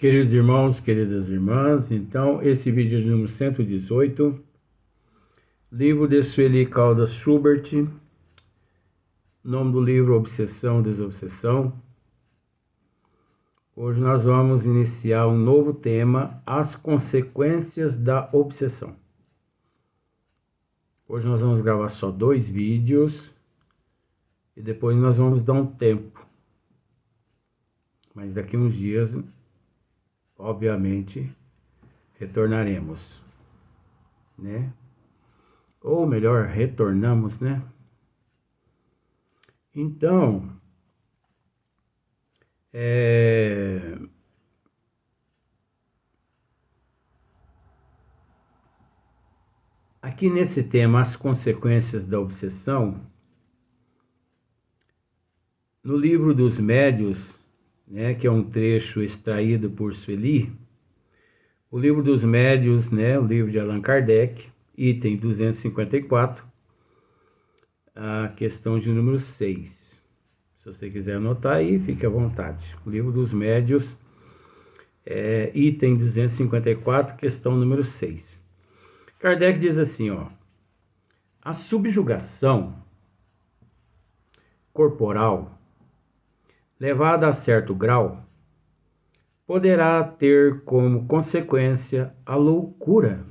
Queridos irmãos, queridas irmãs, então esse vídeo é de número 118, livro de Sueli Caldas Schubert, nome do livro Obsessão, Desobsessão. Hoje nós vamos iniciar um novo tema, as consequências da obsessão. Hoje nós vamos gravar só 2 vídeos e depois nós vamos dar um tempo. Mas daqui uns dias, obviamente, retornaremos, né? Ou melhor, retornamos, né? Então, aqui nesse tema, as consequências da obsessão, no livro dos Médios, né, que é um trecho extraído por Sueli, o livro dos Médios, né, o livro de Allan Kardec, item 254, a questão de número 6. Se você quiser anotar aí, fique à vontade. O livro dos Médios, item 254, questão número 6. Kardec diz assim, ó: a subjugação corporal, levada a certo grau, poderá ter como consequência a loucura.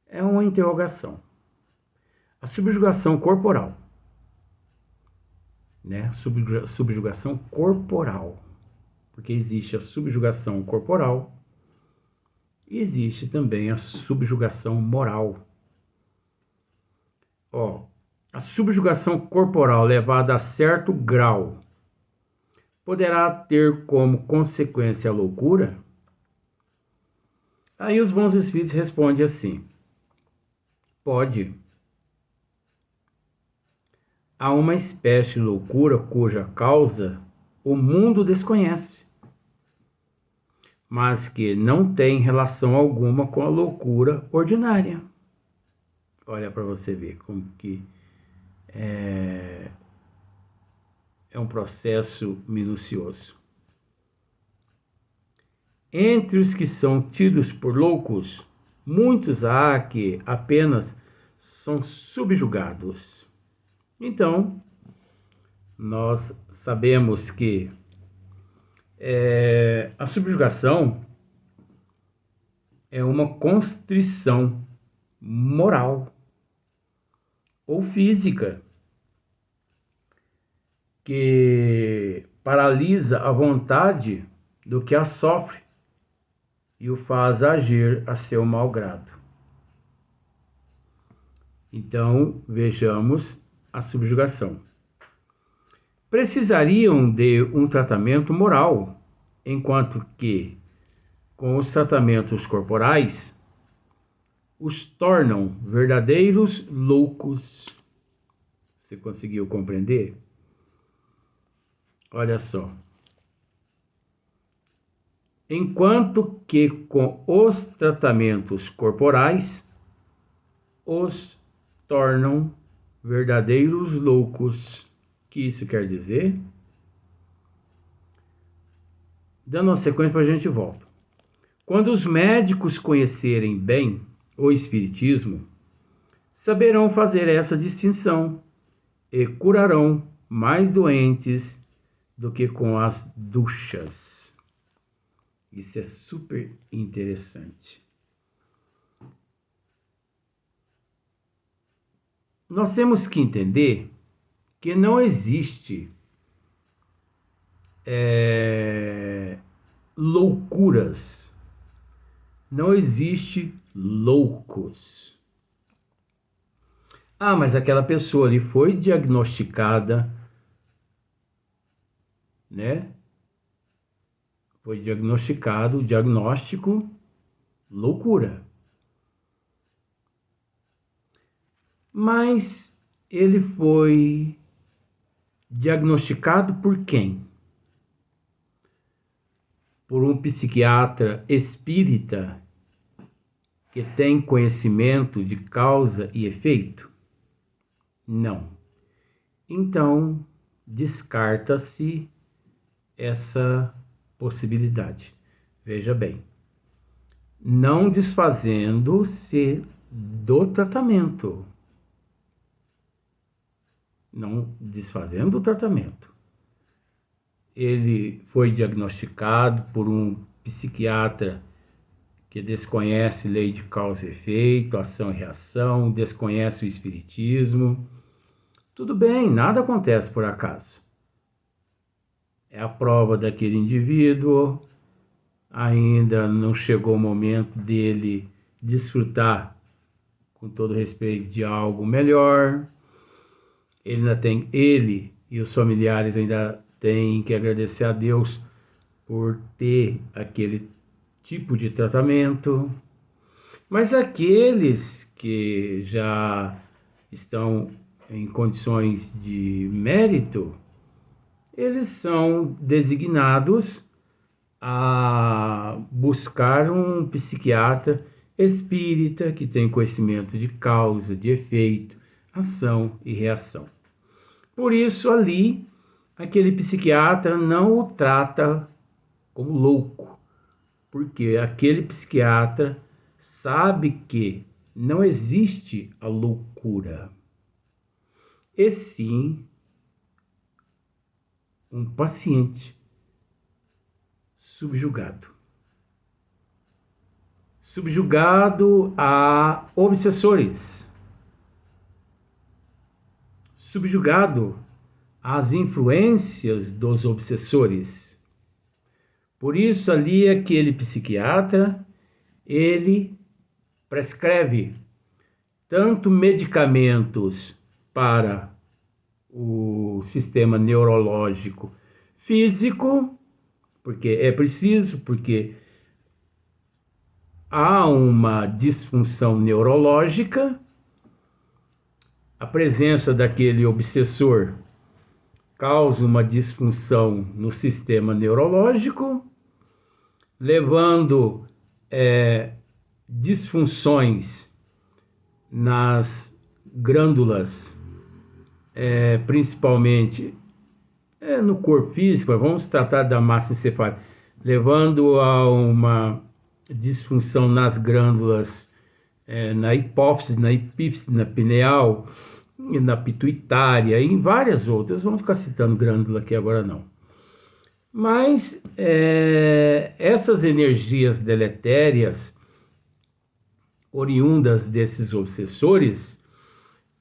É uma interrogação. A subjugação corporal, né? Subjugação corporal. Porque existe a subjugação corporal e existe também a subjugação moral. Ó, a subjugação corporal levada a certo grau poderá ter como consequência a loucura? Aí os bons espíritos respondem assim: pode. Há uma espécie de loucura cuja causa o mundo desconhece, mas que não tem relação alguma com a loucura ordinária. Olha para você ver como que é um processo minucioso. Entre os que são tidos por loucos, muitos há que apenas são subjugados. Então, nós sabemos que a subjugação é uma constrição moral ou física que paralisa a vontade do que a sofre e o faz agir a seu malgrado. Então, vejamos a subjugação. Precisariam de um tratamento moral, enquanto que, com os tratamentos corporais, os tornam verdadeiros loucos. Você conseguiu compreender? Olha só. Enquanto que com os tratamentos corporais, os tornam verdadeiros loucos. O que isso quer dizer? Dando uma sequência para a gente volta. Quando os médicos conhecerem bem o espiritismo, saberão fazer essa distinção e curarão mais doentes do que com as duchas. Isso é super interessante. Nós temos que entender que não existe loucuras, não existe loucos. Ah, mas aquela pessoa ali foi diagnosticada, né? Foi diagnosticado o diagnóstico loucura. Mas ele foi diagnosticado por quem? Por um psiquiatra espírita que tem conhecimento de causa e efeito? Não. Então, descarta-se essa possibilidade. Veja bem, não desfazendo-se do tratamento. Não desfazendo do tratamento. Ele foi diagnosticado por um psiquiatra que desconhece lei de causa e efeito, ação e reação, desconhece o espiritismo. Tudo bem, nada acontece por acaso. É a prova daquele indivíduo, ainda não chegou o momento dele desfrutar, com todo respeito, de algo melhor. Ele e os familiares ainda têm que agradecer a Deus por ter aquele tipo de tratamento. Mas aqueles que já estão em condições de mérito, eles são designados a buscar um psiquiatra espírita que tem conhecimento de causa, de efeito, ação e reação. Por isso, ali, aquele psiquiatra não o trata como louco, porque aquele psiquiatra sabe que não existe a loucura, e sim um paciente subjugado a obsessores, subjugado às influências dos obsessores. Por isso, ali, aquele psiquiatra, ele prescreve tanto medicamentos para o sistema neurológico físico, porque é preciso, porque há uma disfunção neurológica, a presença daquele obsessor causa uma disfunção no sistema neurológico, levando disfunções nas glândulas, principalmente no corpo físico, vamos tratar da massa encefálica, levando a uma disfunção nas glândulas, na hipófise, na epífise, na pineal, na pituitária e em várias outras. Vamos ficar citando glândula aqui agora não. Mas essas energias deletérias oriundas desses obsessores,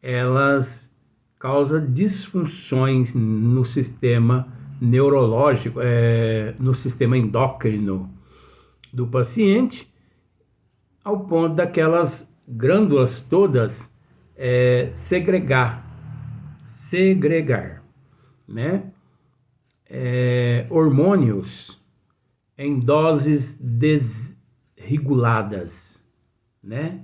elas causam disfunções no sistema neurológico, no sistema endócrino do paciente, ao ponto daquelas glândulas todas segregar, né? Hormônios em doses desreguladas, né?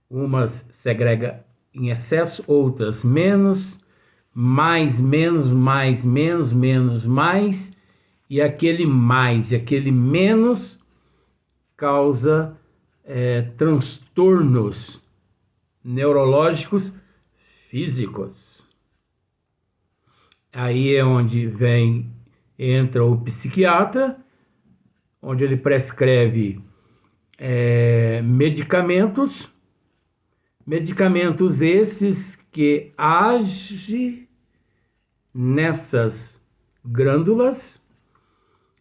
Umas segrega em excesso, outras menos, mais, menos, mais, menos, menos, mais, e aquele mais e aquele menos causa transtornos neurológicos físicos. Aí é onde entra o psiquiatra, onde ele prescreve medicamentos esses que agem nessas glândulas,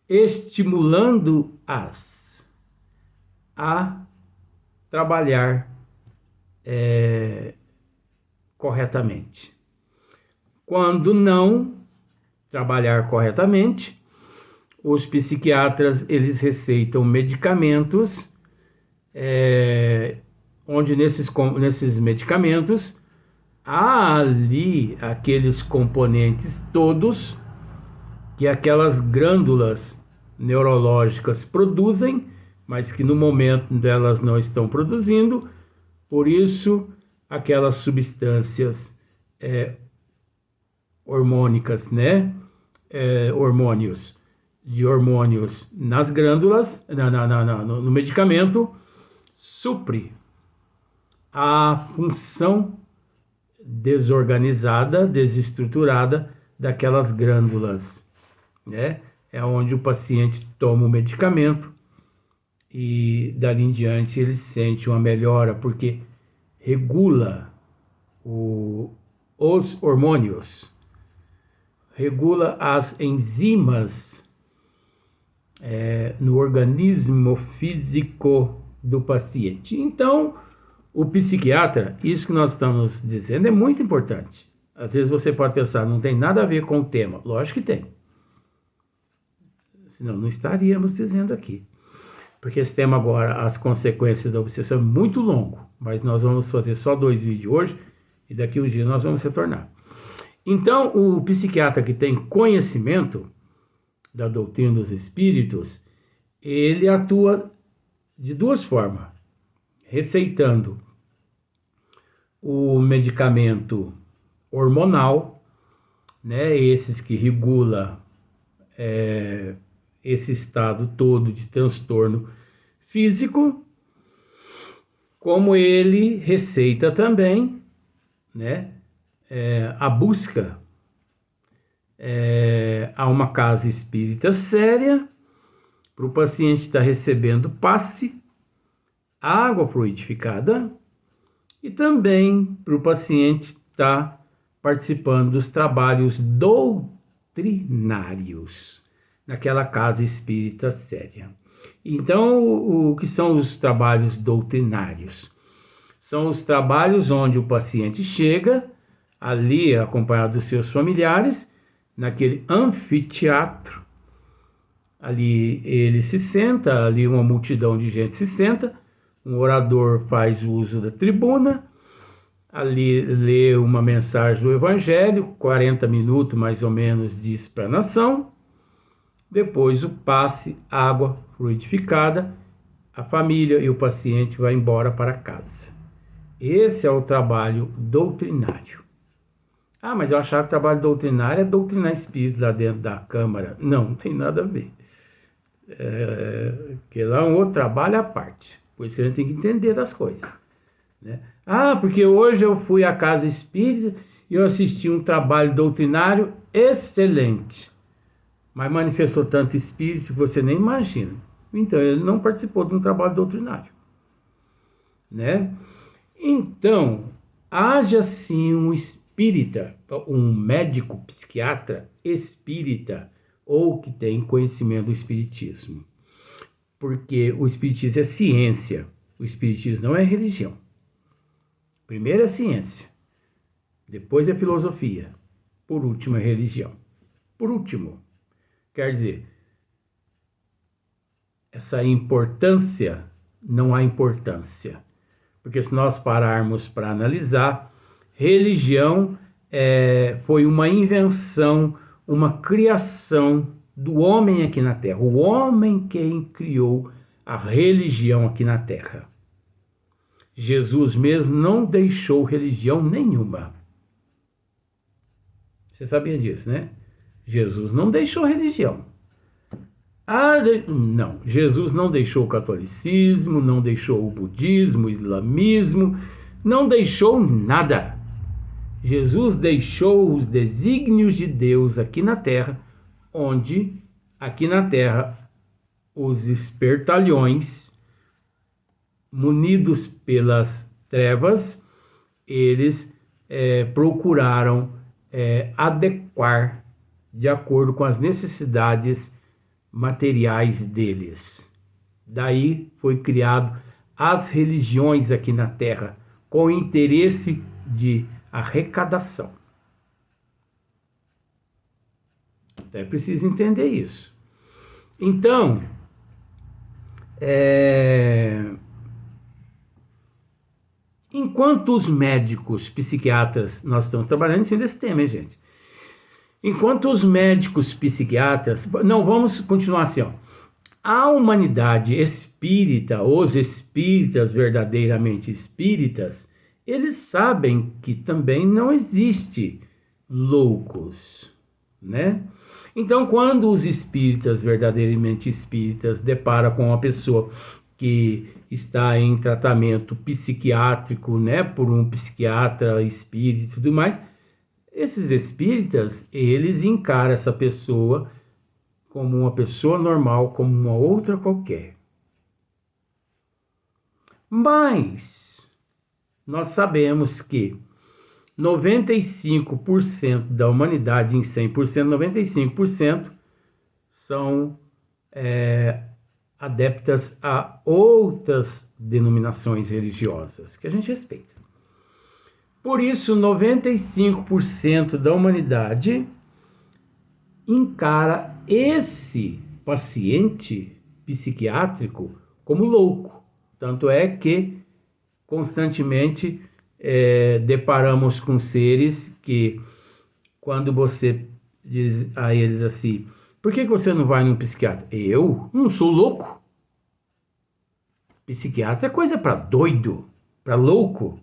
estimulando-as a trabalhar corretamente. Quando não trabalhar corretamente, os psiquiatras eles receitam medicamentos, onde nesses medicamentos há ali aqueles componentes todos que aquelas glândulas neurológicas produzem, mas que no momento delas não estão produzindo. Por isso, aquelas substâncias hormônicas, né? Hormônios nas glândulas, no medicamento, supre a função desorganizada, desestruturada daquelas glândulas, né? É onde o paciente toma o medicamento e dali em diante ele sente uma melhora, porque regula os hormônios, regula as enzimas no organismo físico do paciente. Então, o psiquiatra, isso que nós estamos dizendo é muito importante. Às vezes você pode pensar, não tem nada a ver com o tema. Lógico que tem. Senão não estaríamos dizendo aqui. Porque esse tema agora, as consequências da obsessão, é muito longo. Mas nós vamos fazer só 2 vídeos hoje e daqui um dia nós vamos retornar. Então, o psiquiatra que tem conhecimento da doutrina dos espíritos, ele atua de 2 formas. Receitando o medicamento hormonal, né, esses que regula esse estado todo de transtorno físico, como ele receita também, né, a busca a uma casa espírita séria, para o paciente estar recebendo passe, água fluidificada, e também para o paciente estar participando dos trabalhos doutrinários naquela casa espírita séria. Então, o que são os trabalhos doutrinários? São os trabalhos onde o paciente chega, ali acompanhado dos seus familiares, naquele anfiteatro, ali ele se senta, ali uma multidão de gente se senta, um orador faz uso da tribuna, ali lê uma mensagem do Evangelho, 40 minutos mais ou menos de explanação, depois o passe, água fluidificada, a família e o paciente vai embora para casa. Esse é o trabalho doutrinário. Ah, mas eu achava que o trabalho doutrinário é doutrinar espírito lá dentro da câmara. Não tem nada a ver. Que lá é um outro trabalho à parte. Por isso que a gente tem que entender as coisas, né? Ah, porque hoje eu fui à casa espírita e eu assisti um trabalho doutrinário excelente. Mas manifestou tanto espírito que você nem imagina. Então, ele não participou de um trabalho doutrinário, né? Então, haja sim um espírita, um médico psiquiatra espírita, ou que tem conhecimento do espiritismo. Porque o espiritismo é ciência, o espiritismo não é religião. Primeiro é ciência, depois é filosofia, por último é religião. Por último, quer dizer, essa importância, não há importância. Porque se nós pararmos para analisar, religião foi uma invenção, uma criação do homem aqui na Terra. O homem quem criou a religião aqui na Terra. Jesus mesmo não deixou religião nenhuma. Você sabia disso, né? Jesus não deixou religião. Não, Jesus não deixou o catolicismo, não deixou o budismo, o islamismo, não deixou nada. Jesus deixou os desígnios de Deus aqui na Terra, onde aqui na Terra os espertalhões, munidos pelas trevas, eles procuraram adequar de acordo com as necessidades materiais deles. Daí foi criado as religiões aqui na Terra, com o interesse de arrecadação. Então é preciso entender isso. Então, enquanto os médicos, psiquiatras, nós estamos trabalhando em cima desse tema, hein, gente? Enquanto os médicos psiquiatras... Não, vamos continuar assim, ó. A humanidade espírita, os espíritas verdadeiramente espíritas, eles sabem que também não existe loucos, né? Então, quando os espíritas verdadeiramente espíritas deparam com uma pessoa que está em tratamento psiquiátrico, né, por um psiquiatra espírita e tudo mais, esses espíritas, eles encaram essa pessoa como uma pessoa normal, como uma outra qualquer. Mas nós sabemos que 95% da humanidade, em 100%, 95% são adeptas a outras denominações religiosas, que a gente respeita. Por isso, 95% da humanidade encara esse paciente psiquiátrico como louco. Tanto é que constantemente deparamos com seres que, quando você diz a eles assim, por que você não vai num psiquiatra? Eu não sou louco. Psiquiatra é coisa para doido, para louco.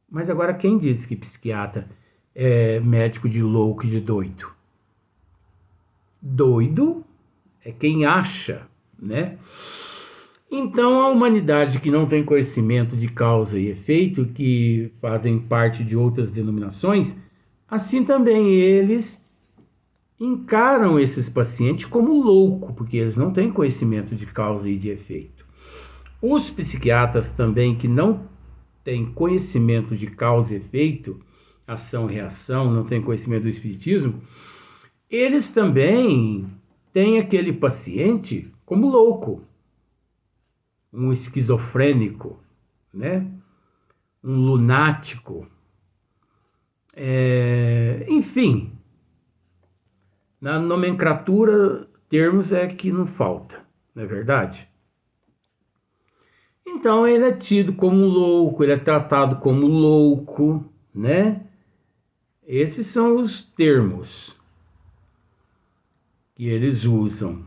Mas agora quem diz que psiquiatra é médico de louco e de doido? Doido é quem acha, né? Então, a humanidade que não tem conhecimento de causa e efeito, que fazem parte de outras denominações, assim também eles encaram esses pacientes como louco, porque eles não têm conhecimento de causa e de efeito. Os psiquiatras também que não têm conhecimento de causa e efeito, ação e reação, não têm conhecimento do espiritismo, eles também têm aquele paciente como louco. Um esquizofrênico, né? Um lunático, enfim, na nomenclatura, termos é que não falta, não é verdade? Então ele é tido como louco, ele é tratado como louco, né? Esses são os termos que eles usam.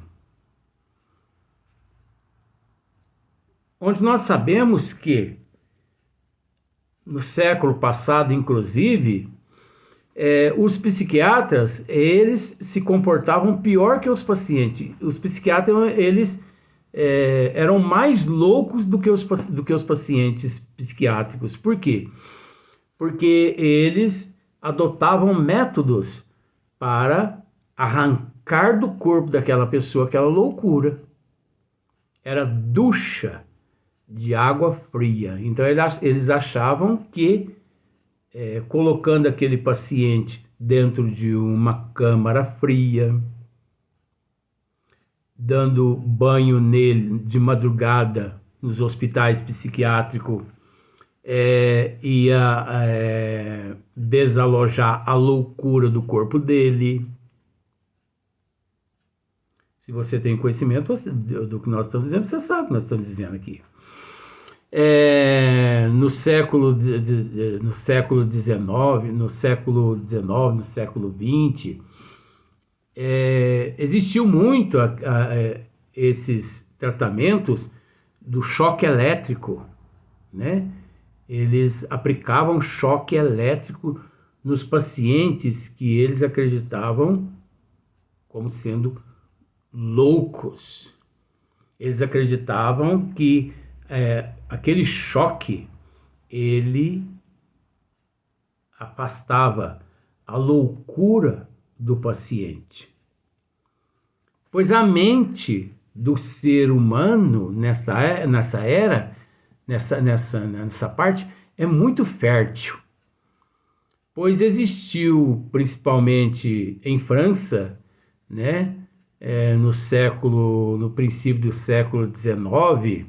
Onde nós sabemos que, no século passado, inclusive, os psiquiatras, eles se comportavam pior que os pacientes. Os psiquiatras, eles eram mais loucos do que os pacientes psiquiátricos. Por quê? Porque eles adotavam métodos para arrancar do corpo daquela pessoa aquela loucura. Era ducha de água fria. Então eles achavam que colocando aquele paciente dentro de uma câmara fria, dando banho nele de madrugada nos hospitais psiquiátricos, ia desalojar a loucura do corpo dele. Se você tem conhecimento do que nós estamos dizendo, você sabe o que nós estamos dizendo aqui. No século XIX, no século XX, existiu muito esses tratamentos do choque elétrico, né? Eles aplicavam choque elétrico nos pacientes que eles acreditavam como sendo loucos. Eles acreditavam que aquele choque, ele afastava a loucura do paciente. Pois a mente do ser humano nessa parte é muito fértil. Pois existiu, principalmente em França, né, no princípio do século XIX,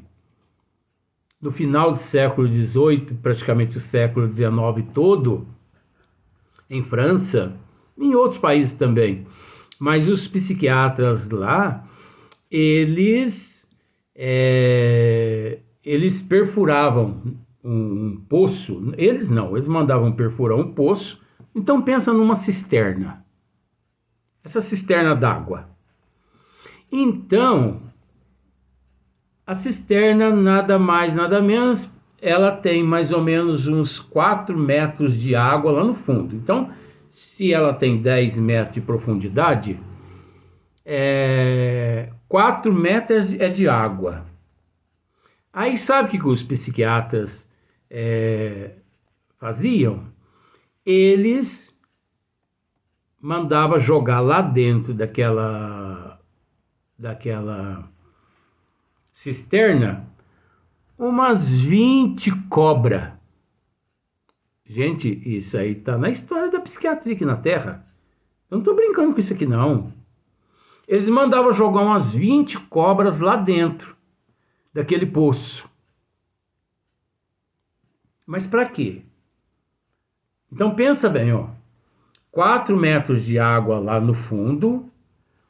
no final do século XVIII, praticamente o século XIX todo, em França, em outros países também, mas os psiquiatras lá, eles perfuravam um poço, eles mandavam perfurar um poço. Então pensa numa cisterna, essa cisterna d'água. Então, a cisterna, nada mais, nada menos, ela tem mais ou menos uns 4 metros de água lá no fundo. Então, se ela tem 10 metros de profundidade, 4 metros é de água. Aí sabe o que os psiquiatras faziam? Eles mandavam jogar lá dentro daquela cisterna umas 20 cobras. Gente, isso aí tá na história da psiquiatria aqui na Terra. Eu não tô brincando com isso aqui, não. Eles mandavam jogar umas 20 cobras lá dentro daquele poço. Mas para quê? Então pensa bem, ó. 4 metros de água lá no fundo,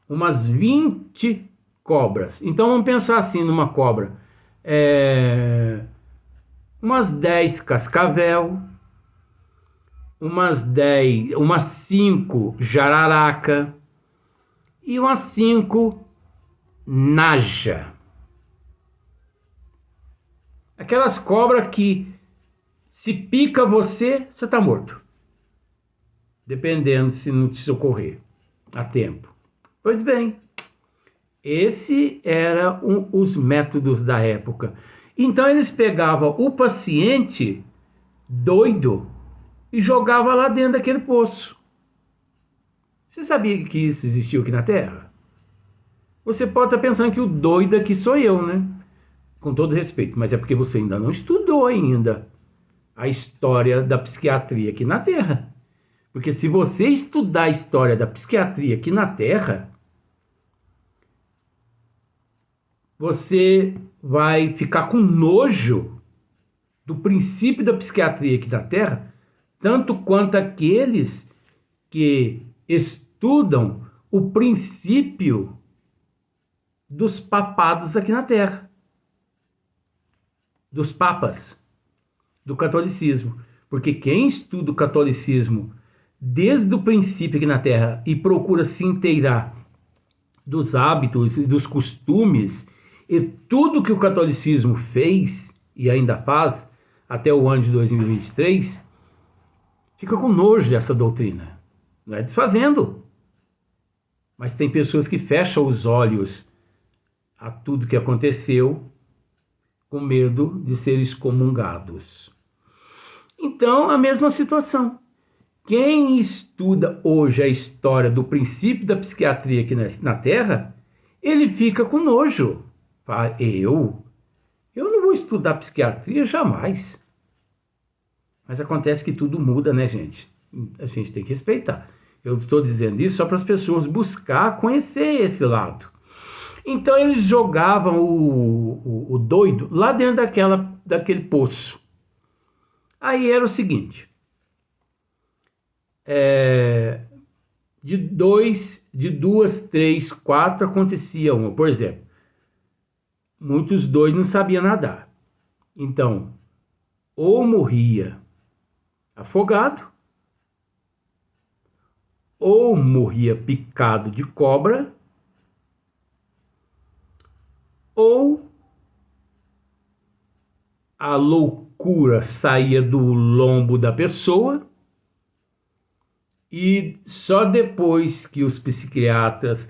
umas 20 cobras. Então vamos pensar assim numa cobra. Umas 10 cascavel, umas 5 jararaca e umas 5 naja. Aquelas cobras que se pica você, você tá morto. Dependendo se não te socorrer a tempo. Pois bem, esse eram os métodos da época. Então eles pegavam o paciente doido e jogavam lá dentro daquele poço. Você sabia que isso existiu aqui na Terra? Você pode estar pensando que o doido aqui sou eu, né? Com todo respeito, mas é porque você ainda não estudou ainda a história da psiquiatria aqui na Terra. Porque se você estudar a história da psiquiatria aqui na Terra, você vai ficar com nojo do princípio da psiquiatria aqui na Terra, tanto quanto aqueles que estudam o princípio dos papados aqui na Terra, dos papas, do catolicismo. Porque quem estuda o catolicismo desde o princípio aqui na Terra e procura se inteirar dos hábitos e dos costumes e tudo que o catolicismo fez e ainda faz até o ano de 2023, fica com nojo dessa doutrina. Não é desfazendo. Mas tem pessoas que fecham os olhos a tudo que aconteceu com medo de ser excomungados. Então, a mesma situação. Quem estuda hoje a história do princípio da psiquiatria aqui na Terra, ele fica com nojo. Fala, eu não vou estudar psiquiatria jamais. Mas acontece que tudo muda, né, gente? A gente tem que respeitar. Eu estou dizendo isso só para as pessoas buscar conhecer esse lado. Então eles jogavam o doido lá dentro daquele poço. Aí era o seguinte... de duas, três, 4 acontecia uma. Por exemplo, muitos doidos não sabiam nadar. Então, ou morria afogado, ou morria picado de cobra, ou a loucura saía do lombo da pessoa. E só depois que os psiquiatras,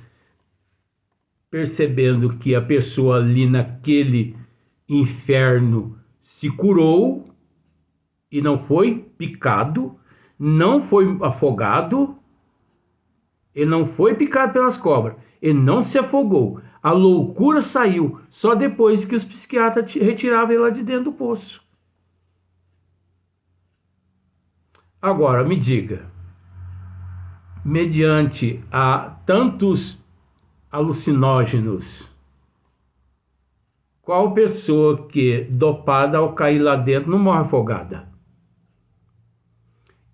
percebendo que a pessoa ali naquele inferno se curou e não foi picado, não foi afogado, ele não foi picado pelas cobras, ele não se afogou. A loucura saiu só depois que os psiquiatras retiravam ele lá de dentro do poço. Agora, me diga, mediante a tantos alucinógenos, qual pessoa que dopada ao cair lá dentro não morre afogada?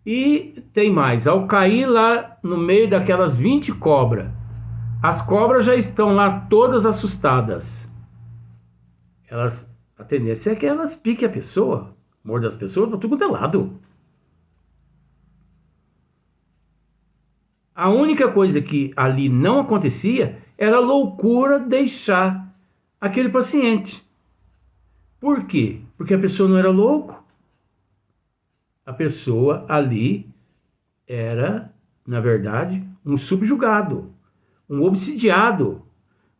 E tem mais, ao cair lá no meio daquelas 20 cobras, as cobras já estão lá todas assustadas. A tendência é que elas piquem a pessoa, mordam as pessoas para tudo quanto é lado. A única coisa que ali não acontecia era a loucura deixar aquele paciente. Por quê? Porque a pessoa não era louco. A pessoa ali era, na verdade, um subjugado, um obsidiado,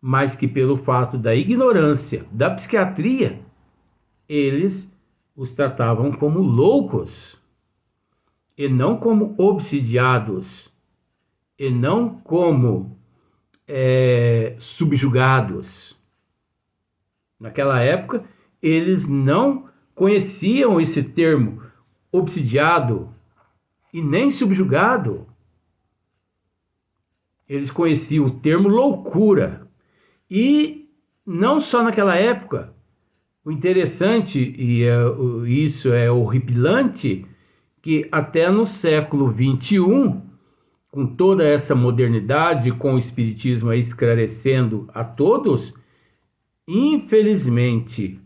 mas que pelo fato da ignorância da psiquiatria, eles os tratavam como loucos e não como obsidiados. E não como subjugados. Naquela época, eles não conheciam esse termo obsidiado e nem subjugado. Eles conheciam o termo loucura. E não só naquela época. O interessante, e isso é horripilante, que até no século XXI, com toda essa modernidade, com o espiritismo aí esclarecendo a todos, infelizmente,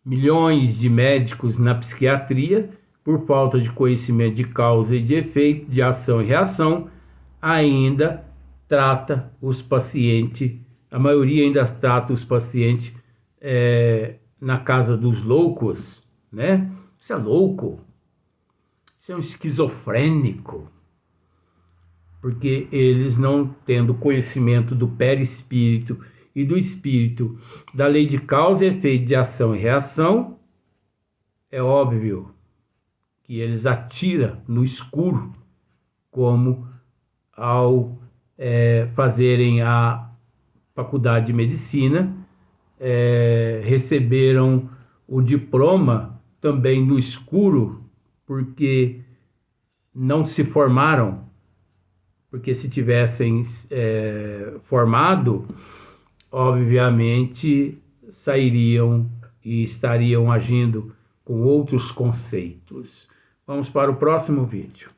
milhões de médicos na psiquiatria, por falta de conhecimento de causa e de efeito, de ação e reação, ainda trata os pacientes, a maioria ainda trata os pacientes na casa dos loucos, né? Isso é louco, isso é um esquizofrênico, porque eles não tendo conhecimento do perispírito e do espírito, da lei de causa e efeito, de ação e reação, é óbvio que eles atiram no escuro, como ao fazerem a faculdade de medicina, receberam o diploma também no escuro, porque não se formaram, porque se tivessem formado, obviamente sairiam e estariam agindo com outros conceitos. Vamos para o próximo vídeo.